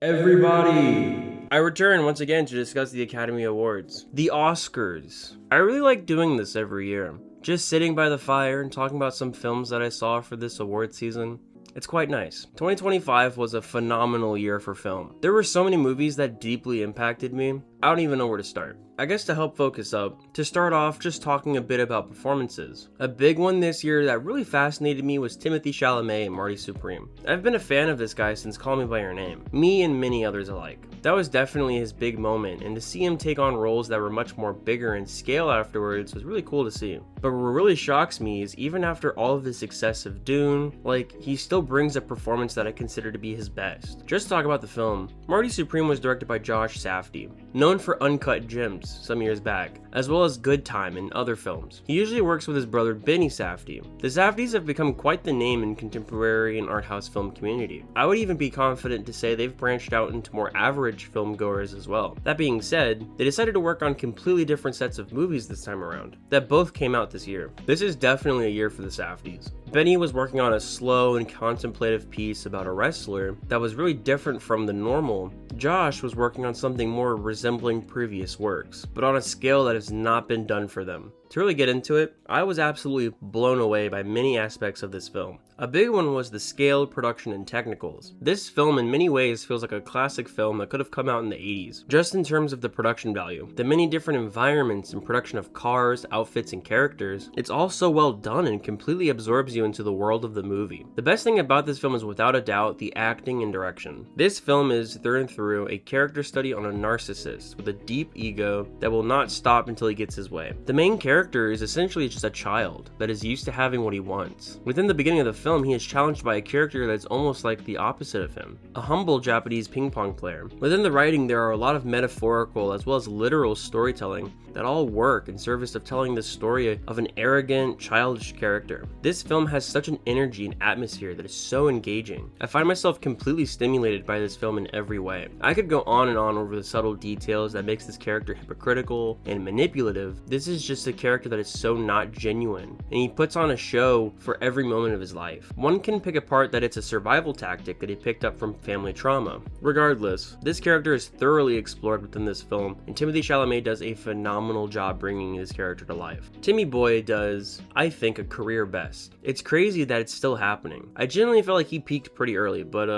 Everybody! I return once again to discuss the Academy Awards. The Oscars. I really like doing this every year. Just sitting by the fire and talking about some films that I saw for this award season. It's quite nice. 2025 was a phenomenal year for film. There were so many movies that deeply impacted me, I don't even know where to start. I guess to help focus up, to start off just talking a bit about performances. A big one this year that really fascinated me was Timothee Chalamet and Marty Supreme. I've been a fan of this guy since Call Me By Your Name, me and many others alike. That was definitely his big moment, and to see him take on roles that were much more bigger in scale afterwards was really cool to see. But what really shocks me is even after all of the success of Dune, he still brings a performance that I consider to be his best. Just to talk about the film, Marty Supreme was directed by Josh Safdie, known for Uncut Gems some years back, as well as Good Time and other films. He usually works with his brother Benny Safdie. The Safdies have become quite the name in contemporary and art house film community. I would even be confident to say they've branched out into more average film goers as well. That being said, they decided to work on completely different sets of movies this time around, that both came out this year. This is definitely a year for the Safdies. Benny was working on a slow and contemplative piece about a wrestler that was really different from the normal. Josh was working on something more resembling previous works, but on a scale that has not been done for them. To really get into it, I was absolutely blown away by many aspects of this film. A big one was the scale, production, and technicals. This film in many ways feels like a classic film that could have come out in the 80s, just in terms of the production value. The many different environments and production of cars, outfits, and characters, it's all so well done and completely absorbs you into the world of the movie. The best thing about this film is without a doubt the acting and direction. This film is through and through a character study on a narcissist with a deep ego that will not stop until he gets his way. The main character is essentially just a child that is used to having what he wants. Within the beginning of the film, he is challenged by a character that's almost like the opposite of him, a humble Japanese ping pong player. Within the writing, there are a lot of metaphorical as well as literal storytelling that all work in service of telling the story of an arrogant, childish character. This film has such an energy and atmosphere that is so engaging. I find myself completely stimulated by this film in every way. I could go on and on over the subtle details that makes this character hypocritical and manipulative. This is just a character that is so not genuine, and he puts on a show for every moment of his life. One can pick apart that it's a survival tactic that he picked up from family trauma. Regardless, this character is thoroughly explored within this film, and Timothée Chalamet does a phenomenal job bringing his character to life. Timmy Boy does, I think, a career best. It's crazy that it's still happening. I genuinely felt like he peaked pretty early, but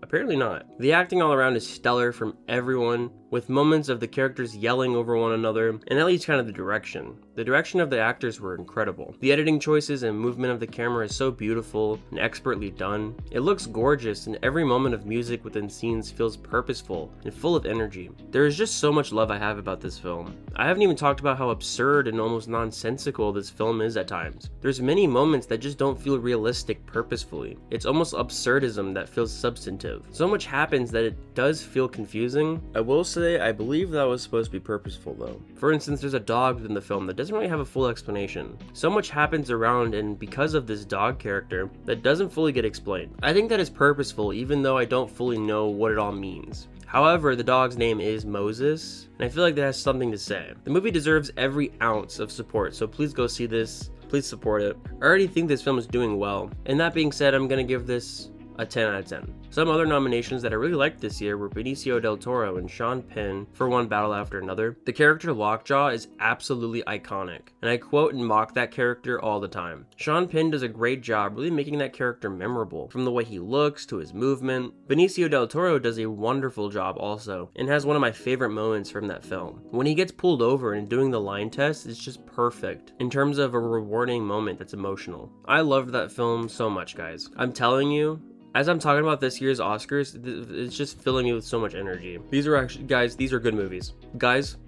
apparently not. The acting all around is stellar from everyone, with moments of the characters yelling over one another, and that leads kind of the direction. The direction of the actors were incredible. The editing choices and movement of the camera is so beautiful and expertly done. It looks gorgeous, and every moment of music within scenes feels purposeful and full of energy. There is just so much love I have about this film. I haven't even talked about how absurd and almost nonsensical this film is at times. There's many moments that just don't feel realistic purposefully. It's almost absurdism that feels substantive. So much happens that it does feel confusing. I will say I believe that was supposed to be purposeful though. For instance, there's a dog within the film that doesn't really have a full explanation. So much happens around and because of this dog character that doesn't fully get explained. I think that is purposeful even though I don't fully know what it all means. However, the dog's name is Moses, and I feel like that has something to say. The movie deserves every ounce of support, so please go see this. Please support it. I already think this film is doing well, and that being said, I'm gonna give this a 10 out of 10. Some other nominations that I really liked this year were Benicio del Toro and Sean Penn for One Battle After Another. The character Lockjaw is absolutely iconic, and I quote and mock that character all the time. Sean Penn does a great job really making that character memorable, from the way he looks to his movement. Benicio del Toro does a wonderful job also, and has one of my favorite moments from that film. When he gets pulled over and doing the line test, it's just perfect in terms of a rewarding moment that's emotional. I loved that film so much, guys. I'm telling you, as I'm talking about this year's Oscars, it's just filling me with so much energy. These are actually, guys, these are good movies. Guys.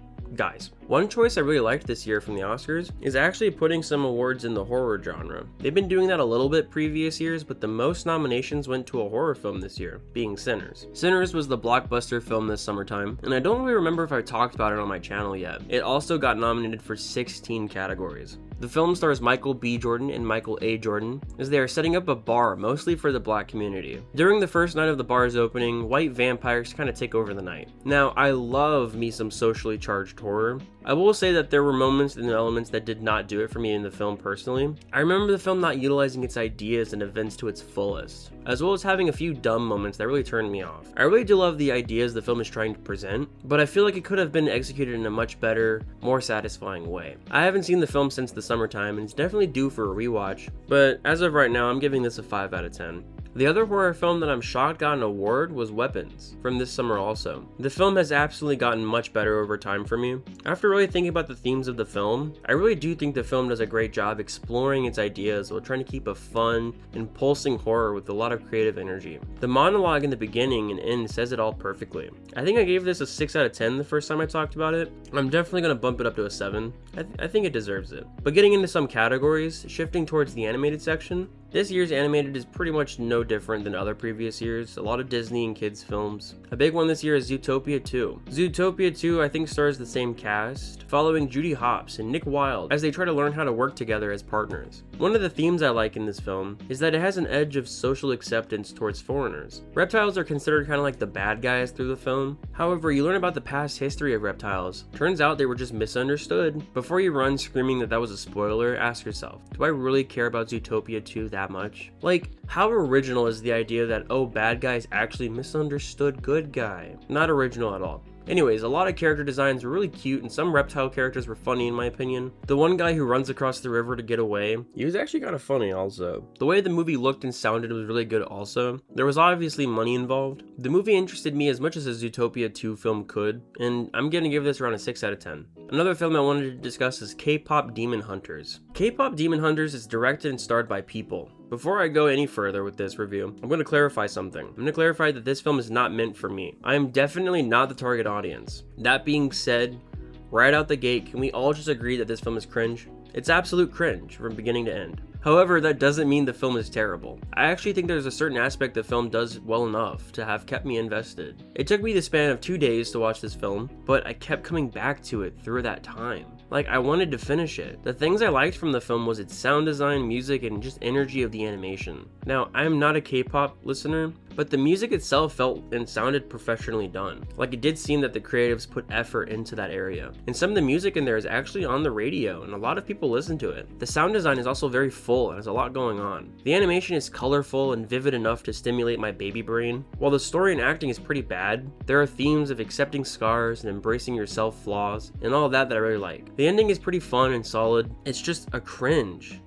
One choice I really liked this year from the Oscars is actually putting some awards in the horror genre. They've been doing that a little bit previous years, but the most nominations went to a horror film this year, being Sinners. Sinners was the blockbuster film this summertime, and I don't really remember if I talked about it on my channel yet. It also got nominated for 16 categories. The film stars Michael B. Jordan and Michael A. Jordan as they are setting up a bar mostly for the black community. During the first night of the bar's opening, white vampires kind of take over the night. Now, I love me some socially charged horror, I will say that there were moments and elements that did not do it for me in the film personally. I remember the film not utilizing its ideas and events to its fullest, as well as having a few dumb moments that really turned me off. I really do love the ideas the film is trying to present, but I feel like it could have been executed in a much better, more satisfying way. I haven't seen the film since the summertime, and it's definitely due for a rewatch, but as of right now, I'm giving this a 5 out of 10. The other horror film that I'm shocked got an award was Weapons, from this summer also. The film has absolutely gotten much better over time for me. After really thinking about the themes of the film, I really do think the film does a great job exploring its ideas while trying to keep a fun and pulsing horror with a lot of creative energy. The monologue in the beginning and end says it all perfectly. I think I gave this a 6 out of 10 the first time I talked about it. I'm definitely going to bump it up to a 7. I think it deserves it. But getting into some categories, shifting towards the animated section, this year's animated is pretty much no different than other previous years. A lot of Disney and kids films. A big one this year is Zootopia 2. Zootopia 2 I think stars the same cast, following Judy Hopps and Nick Wilde as they try to learn how to work together as partners. One of the themes I like in this film is that it has an edge of social acceptance towards foreigners. Reptiles are considered kind of like the bad guys through the film. However, you learn about the past history of reptiles. Turns out they were just misunderstood. Before you run screaming that was a spoiler, ask yourself, do I really care about Zootopia 2 that much? Like, how original is the idea that, oh, bad guys actually misunderstood good guy? Not original at all. Anyways, a lot of character designs were really cute and some reptile characters were funny in my opinion. The one guy who runs across the river to get away, he was actually kind of funny also. The way the movie looked and sounded was really good also. There was obviously money involved. The movie interested me as much as a Zootopia 2 film could, and I'm gonna give this around a 6 out of 10. Another film I wanted to discuss is K-Pop Demon Hunters. K-Pop Demon Hunters is directed and starred by People. Before I go any further with this review, I'm going to clarify something. I'm going to clarify that this film is not meant for me. I am definitely not the target audience. That being said, right out the gate, can we all just agree that this film is cringe? It's absolute cringe from beginning to end. However, that doesn't mean the film is terrible. I actually think there's a certain aspect the film does well enough to have kept me invested. It took me the span of 2 days to watch this film, but I kept coming back to it through that time. Like, I wanted to finish it. The things I liked from the film was its sound design, music, and just energy of the animation. Now, I am not a K-pop listener, but the music itself felt and sounded professionally done. Like, it did seem that the creatives put effort into that area. And some of the music in there is actually on the radio, and a lot of people listen to it. The sound design is also very full and has a lot going on. The animation is colorful and vivid enough to stimulate my baby brain. While the story and acting is pretty bad, there are themes of accepting scars and embracing your self-flaws, and all of that I really like. The ending is pretty fun and solid. It's just a cringe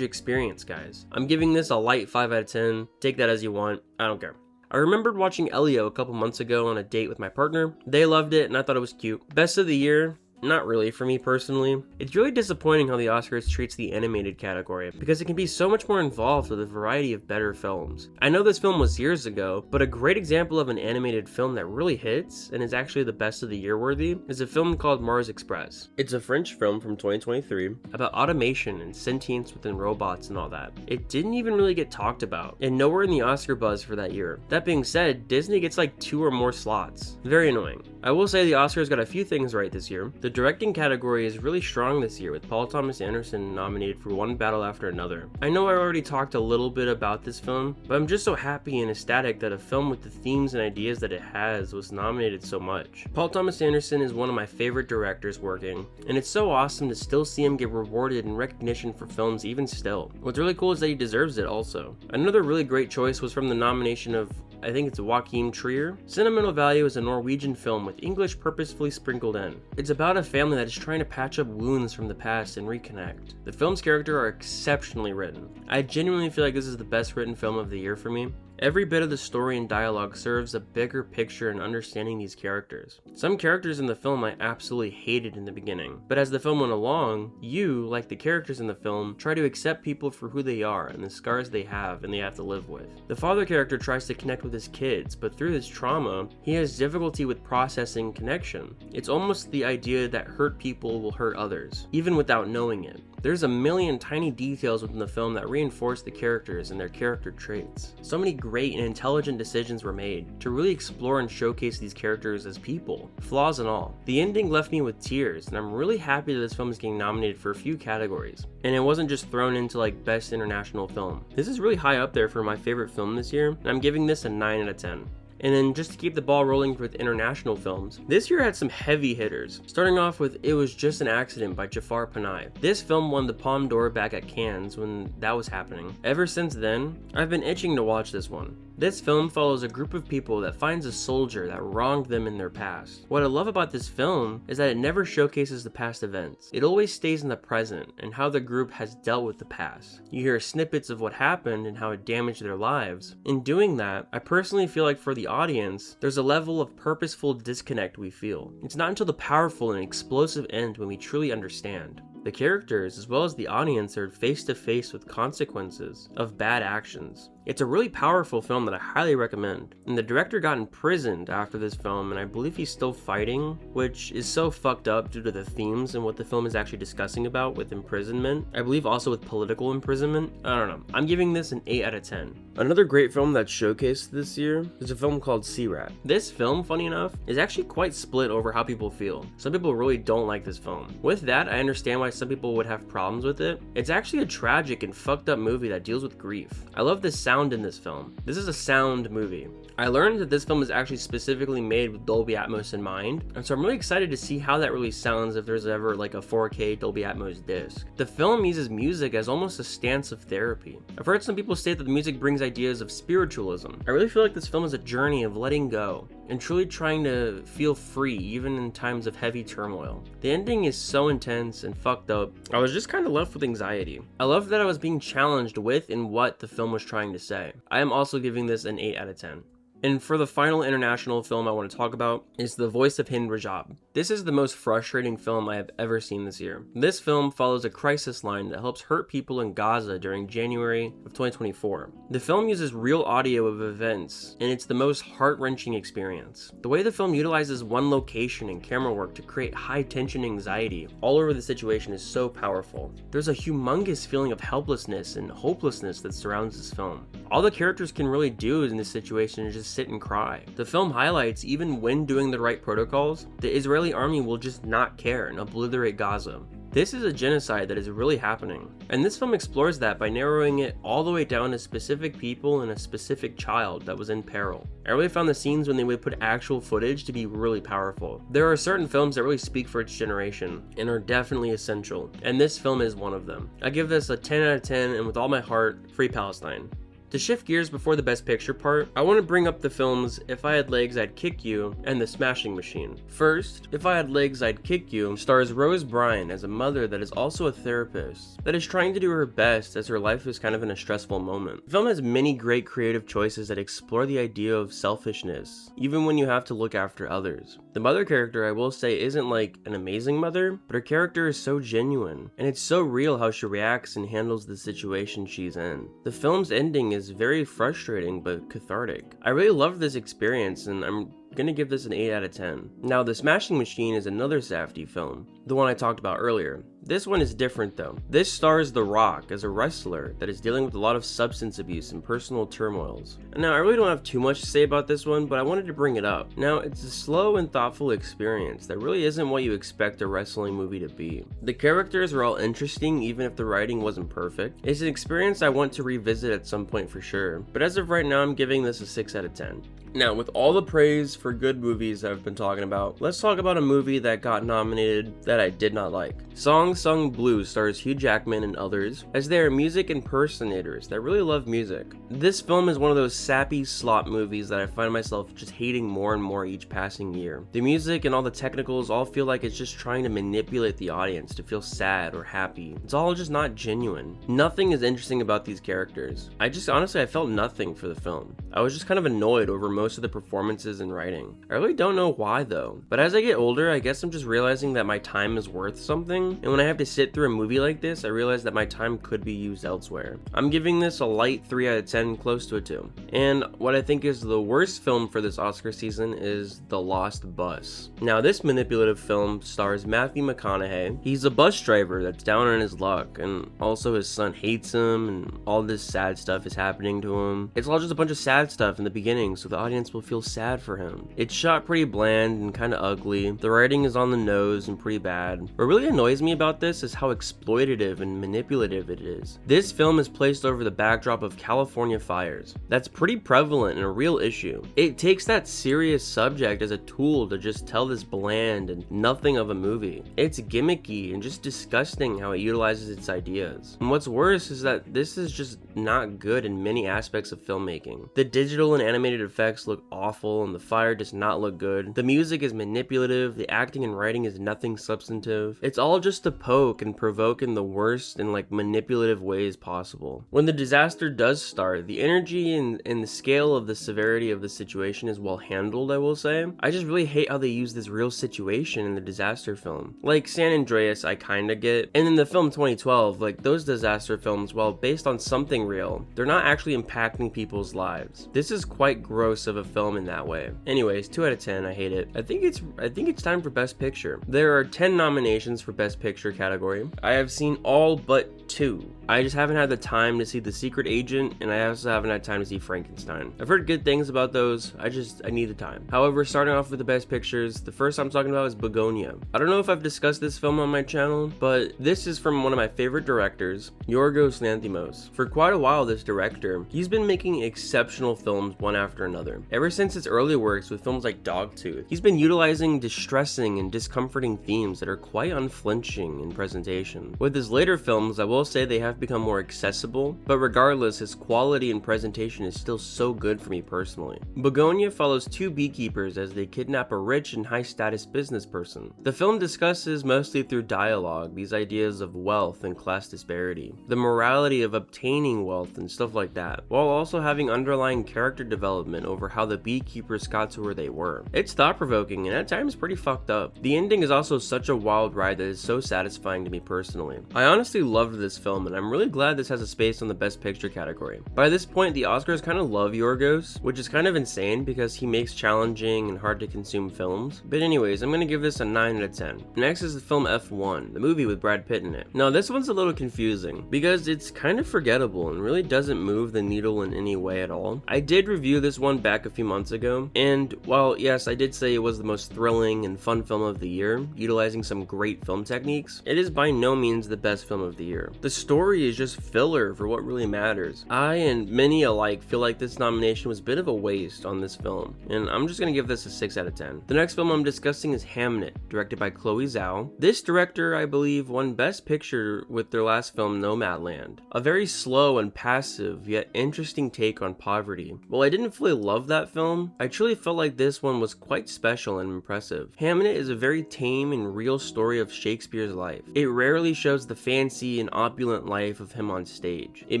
experience, guys. I'm giving this a light 5 out of 10. Take that as you want. I don't care. I remembered watching Elio a couple months ago on a date with my partner. They loved it and I thought it was cute. Best of the year? Not really for me personally. It's really disappointing how the Oscars treats the animated category, because it can be so much more involved with a variety of better films. I know this film was years ago, but a great example of an animated film that really hits and is actually the best of the year worthy is a film called Mars Express. It's a French film from 2023 about automation and sentience within robots and all that. It didn't even really get talked about, and nowhere in the Oscar buzz for that year. That being said, Disney gets like 2 or more slots. Very annoying. I will say the Oscars got a few things right this year. The directing category is really strong this year, with Paul Thomas Anderson nominated for one battle after another. I know I already talked a little bit about this film, but I'm just so happy and ecstatic that a film with the themes and ideas that it has was nominated so much. Paul Thomas Anderson is one of my favorite directors working, and it's so awesome to still see him get rewarded and recognition for films even still. What's really cool is that he deserves it also. Another really great choice was from the nomination of, I think it's Joachim Trier. Sentimental Value is a Norwegian film with English purposefully sprinkled in. It's about a family that is trying to patch up wounds from the past and reconnect. The film's characters are exceptionally written. I genuinely feel like this is the best written film of the year for me. Every bit of the story and dialogue serves a bigger picture in understanding these characters. Some characters in the film I absolutely hated in the beginning, but as the film went along, you, like the characters in the film, try to accept people for who they are and the scars they have and they have to live with. The father character tries to connect with his kids, but through his trauma, he has difficulty with processing connection. It's almost the idea that hurt people will hurt others, even without knowing it. There's a million tiny details within the film that reinforce the characters and their character traits. So many great and intelligent decisions were made to really explore and showcase these characters as people, flaws and all. The ending left me with tears, and I'm really happy that this film is getting nominated for a few categories, and it wasn't just thrown into like Best International Film. This is really high up there for my favorite film this year, and I'm giving this a 9 out of 10. And then just to keep the ball rolling with international films, this year had some heavy hitters, starting off with It Was Just an Accident by Jafar Panahi. This film won the Palme d'Or back at Cannes when that was happening. Ever since then, I've been itching to watch this one. This film follows a group of people that finds a soldier that wronged them in their past. What I love about this film is that it never showcases the past events. It always stays in the present and how the group has dealt with the past. You hear snippets of what happened and how it damaged their lives. In doing that, I personally feel like for the audience, there's a level of purposeful disconnect we feel. It's not until the powerful and explosive end when we truly understand. The characters, as well as the audience, are face to face with consequences of bad actions. It's a really powerful film that I highly recommend. And the director got imprisoned after this film, and I believe he's still fighting, which is so fucked up due to the themes and what the film is actually discussing about with imprisonment. I believe also with political imprisonment. I don't know. I'm giving this an 8 out of 10. Another great film that's showcased this year is a film called Sirat. This film, funny enough, is actually quite split over how people feel. Some people really don't like this film. With that, I understand why some people would have problems with it. It's actually a tragic and fucked up movie that deals with grief. I love the sound in this film. This is a sound movie. I learned that this film is actually specifically made with Dolby Atmos in mind, and so I'm really excited to see how that really sounds if there's ever like a 4K Dolby Atmos disc. The film uses music as almost a stance of therapy. I've heard some people state that the music brings ideas of spiritualism. I really feel like this film is a journey of letting go and truly trying to feel free even in times of heavy turmoil. The ending is so intense and fucked up, I was just kind of left with anxiety. I love that I was being challenged with and what the film was trying to say. I am also giving this an 8 out of 10. And for the final international film I want to talk about is The Voice of Hind Rajab. This is the most frustrating film I have ever seen this year. This film follows a crisis line that helps hurt people in Gaza during January of 2024. The film uses real audio of events, and it's the most heart-wrenching experience. The way the film utilizes one location and camera work to create high-tension anxiety all over the situation is so powerful. There's a humongous feeling of helplessness and hopelessness that surrounds this film. All the characters can really do in this situation is just sit and cry. The film highlights even when doing the right protocols, the Israeli army will just not care and obliterate Gaza. This is a genocide that is really happening. And this film explores that by narrowing it all the way down to specific people and a specific child that was in peril. I really found the scenes when they would put actual footage to be really powerful. There are certain films that really speak for its generation and are definitely essential, and this film is one of them. I give this a 10 out of 10, and with all my heart, Free Palestine. To shift gears before the Best Picture part, I want to bring up the films If I Had Legs I'd Kick You and The Smashing Machine. First, If I Had Legs I'd Kick You stars Rose Byrne as a mother that is also a therapist that is trying to do her best as her life is kind of in a stressful moment. The film has many great creative choices that explore the idea of selfishness, even when you have to look after others. The mother character, I will say, isn't like an amazing mother, but her character is so genuine, and it's so real how she reacts and handles the situation she's in. The film's ending is very frustrating but cathartic. I really loved this experience, and I'm gonna give this an 8 out of 10. Now, The Smashing Machine is another Safdie film, the one I talked about earlier. This one is different though. This stars The Rock as a wrestler that is dealing with a lot of substance abuse and personal turmoils. And now, I really don't have too much to say about this one, but I wanted to bring it up. Now, it's a slow and thoughtful experience that really isn't what you expect a wrestling movie to be. The characters are all interesting even if the writing wasn't perfect. It's an experience I want to revisit at some point for sure, but as of right now, I'm giving this a 6 out of 10. Now, with all the praise for good movies I've been talking about, let's talk about a movie that got nominated that I did not like. Song Sung Blue stars Hugh Jackman and others, as they are music impersonators that really love music. This film is one of those sappy slop movies that I find myself just hating more and more each passing year. The music and all the technicals all feel like it's just trying to manipulate the audience to feel sad or happy. It's all just not genuine. Nothing is interesting about these characters. Honestly, I felt nothing for the film. I was just kind of annoyed over most of the performances and writing. I really don't know why though, but as I get older, I guess I'm just realizing that my time is worth something, and when I have to sit through a movie like this, I realize that my time could be used elsewhere. I'm giving this a light 3 out of 10, close to a 2. And what I think is the worst film for this Oscar season is The Lost Bus. Now, this manipulative film stars Matthew McConaughey. He's a bus driver that's down on his luck, and also his son hates him, and all this sad stuff is happening to him. It's all just a bunch of sad stuff in the beginning, so the audience audience will feel sad for him. It's shot pretty bland and kind of ugly. The writing is on the nose and pretty bad. What really annoys me about this is how exploitative and manipulative it is. This film is placed over the backdrop of California fires. That's pretty prevalent and a real issue. It takes that serious subject as a tool to just tell this bland and nothing of a movie. It's gimmicky and just disgusting how it utilizes its ideas. And what's worse is that this is just not good in many aspects of filmmaking. The digital and animated effects look awful and the fire does not look good. The music is manipulative, the acting and writing is nothing substantive. It's all just to poke and provoke in the worst and manipulative ways possible. When the disaster does start, the energy and the scale of the severity of the situation is well handled, I will say. I just really hate how they use this real situation in the disaster film. Like San Andreas, I kinda get, and in the film 2012, those disaster films, while based on something real, they're not actually impacting people's lives. This is quite gross of a film in that way. Anyways, 2 out of 10, I hate it. I think it's time for Best Picture. There are 10 nominations for Best Picture category. I have seen all but 2. I just haven't had the time to see The Secret Agent, and I also haven't had time to see Frankenstein. I've heard good things about those, I need the time. However, starting off with the Best Pictures, the first I'm talking about is Bugonia. I don't know if I've discussed this film on my channel, but this is from one of my favorite directors, Yorgos Lanthimos. For quite a while, this director, he's been making exceptional films one after another. Ever since his early works with films like Dogtooth, he's been utilizing distressing and discomforting themes that are quite unflinching in presentation. With his later films, I will say they have become more accessible, but regardless, his quality and presentation is still so good for me personally. Bugonia follows 2 beekeepers as they kidnap a rich and high-status business person. The film discusses mostly through dialogue these ideas of wealth and class disparity, the morality of obtaining wealth and stuff like that, while also having underlying character development over how the beekeepers got to where they were. It's thought-provoking and at times pretty fucked up. The ending is also such a wild ride that is so satisfying to me personally. I honestly loved this film and I'm really glad this has a space on the Best Picture category. By this point, the Oscars kind of love Yorgos, which is kind of insane because he makes challenging and hard to consume films. But anyways, I'm gonna give this a 9 out of 10. Next is the film F1, the movie with Brad Pitt in it. Now this one's a little confusing because it's kind of forgettable and really doesn't move the needle in any way at all. I did review this one back a few months ago, and while yes, I did say it was the most thrilling and fun film of the year, utilizing some great film techniques, it is by no means the best film of the year. The story is just filler for what really matters. I and many alike feel like this nomination was a bit of a waste on this film, and I'm just gonna give this a 6 out of 10. The next film I'm discussing is Hamnet, directed by Chloe Zhao. This director, I believe, won Best Picture with their last film Nomadland. A very slow and passive, yet interesting take on poverty. While I didn't fully love that film, I truly felt like this one was quite special and impressive. Hamnet is a very tame and real story of Shakespeare's life. It rarely shows the fancy and opulent life of him on stage. It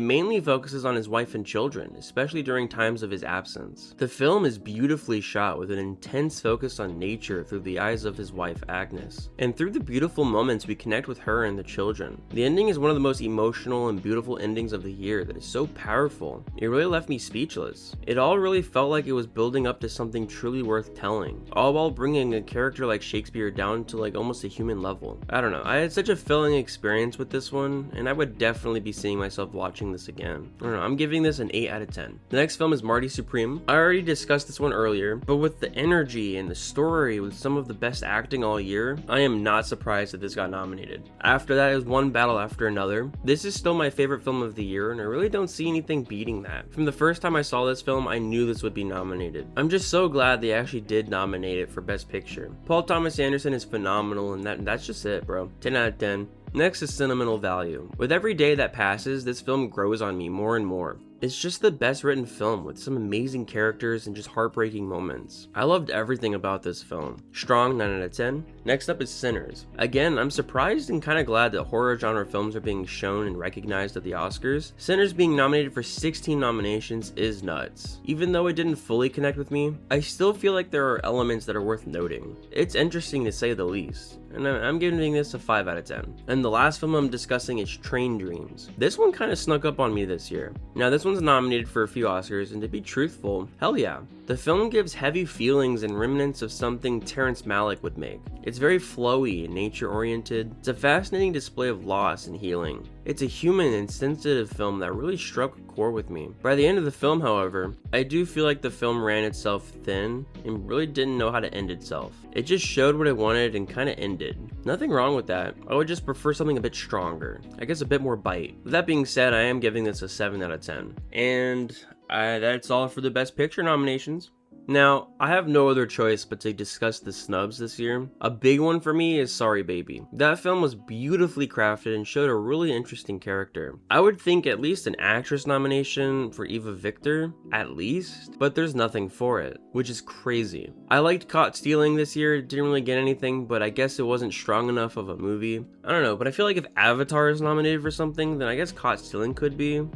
mainly focuses on his wife and children, especially during times of his absence. The film is beautifully shot with an intense focus on nature through the eyes of his wife Agnes. And through the beautiful moments we connect with her and the children. The ending is one of the most emotional and beautiful endings of the year that is so powerful. It really left me speechless. It all really felt like it was building up to something truly worth telling, all while bringing a character like Shakespeare down to almost a human level. I don't know, I had such a filling experience with this one, and I would definitely be seeing myself watching this again. I don't know, I'm giving this an 8 out of 10. The next film is Marty Supreme. I already discussed this one earlier, but with the energy and the story with some of the best acting all year, I am not surprised that this got nominated. After that is one battle after another. This is still my favorite film of the year, and I really don't see anything beating that. From the first time I saw this film, I knew this would be nominated. I'm just so glad they actually did nominate it for Best Picture. Paul Thomas Anderson is phenomenal, and that's just it, bro. 10 out of 10. Next is sentimental value. With every day that passes, this film grows on me more and more. It's just the best written film with some amazing characters and just heartbreaking moments. I loved everything about this film. Strong 9 out of 10. Next up is Sinners. Again, I'm surprised and kind of glad that horror genre films are being shown and recognized at the Oscars. Sinners being nominated for 16 nominations is nuts. Even though it didn't fully connect with me, I still feel like there are elements that are worth noting. It's interesting to say the least, and I'm giving this a 5 out of 10. And the last film I'm discussing is Train Dreams. This one kind of snuck up on me this year. Now this one's nominated for a few Oscars, and to be truthful, hell yeah. The film gives heavy feelings and remnants of something Terrence Malick would make. It's very flowy and nature-oriented. It's a fascinating display of loss and healing. It's a human and sensitive film that really struck a chord with me. By the end of the film, however, I do feel like the film ran itself thin and really didn't know how to end itself. It just showed what it wanted and kind of ended. Nothing wrong with that. I would just prefer something a bit stronger. I guess a bit more bite. With that being said, I am giving this a 7 out of 10. And that's all for the Best Picture nominations. Now, I have no other choice but to discuss the snubs this year. A big one for me is Sorry Baby. That film was beautifully crafted and showed a really interesting character. I would think at least an actress nomination for Eva Victor, at least, but there's nothing for it, which is crazy. I liked Caught Stealing this year, didn't really get anything, but I guess it wasn't strong enough of a movie. I don't know, but I feel like if Avatar is nominated for something, then I guess Caught Stealing could be.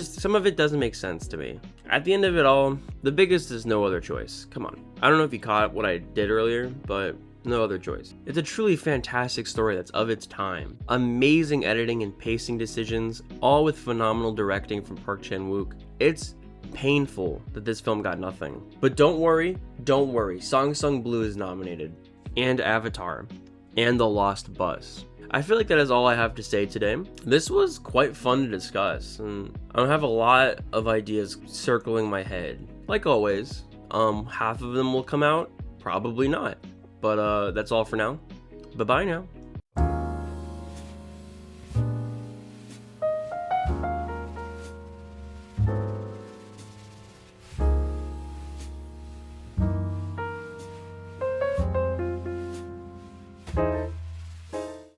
Some of it doesn't make sense to me. At the end of it all, the biggest is no other choice. Come on. I don't know if you caught what I did earlier, but no other choice. It's a truly fantastic story that's of its time. Amazing editing and pacing decisions, all with phenomenal directing from Park Chan-wook. It's painful that this film got nothing. But don't worry, Song Sung Blue is nominated, and Avatar, and The Lost Bus. I feel like that is all I have to say today. This was quite fun to discuss, and I have a lot of ideas circling my head. Like always, half of them will come out, probably not. But that's all for now. Bye-bye now.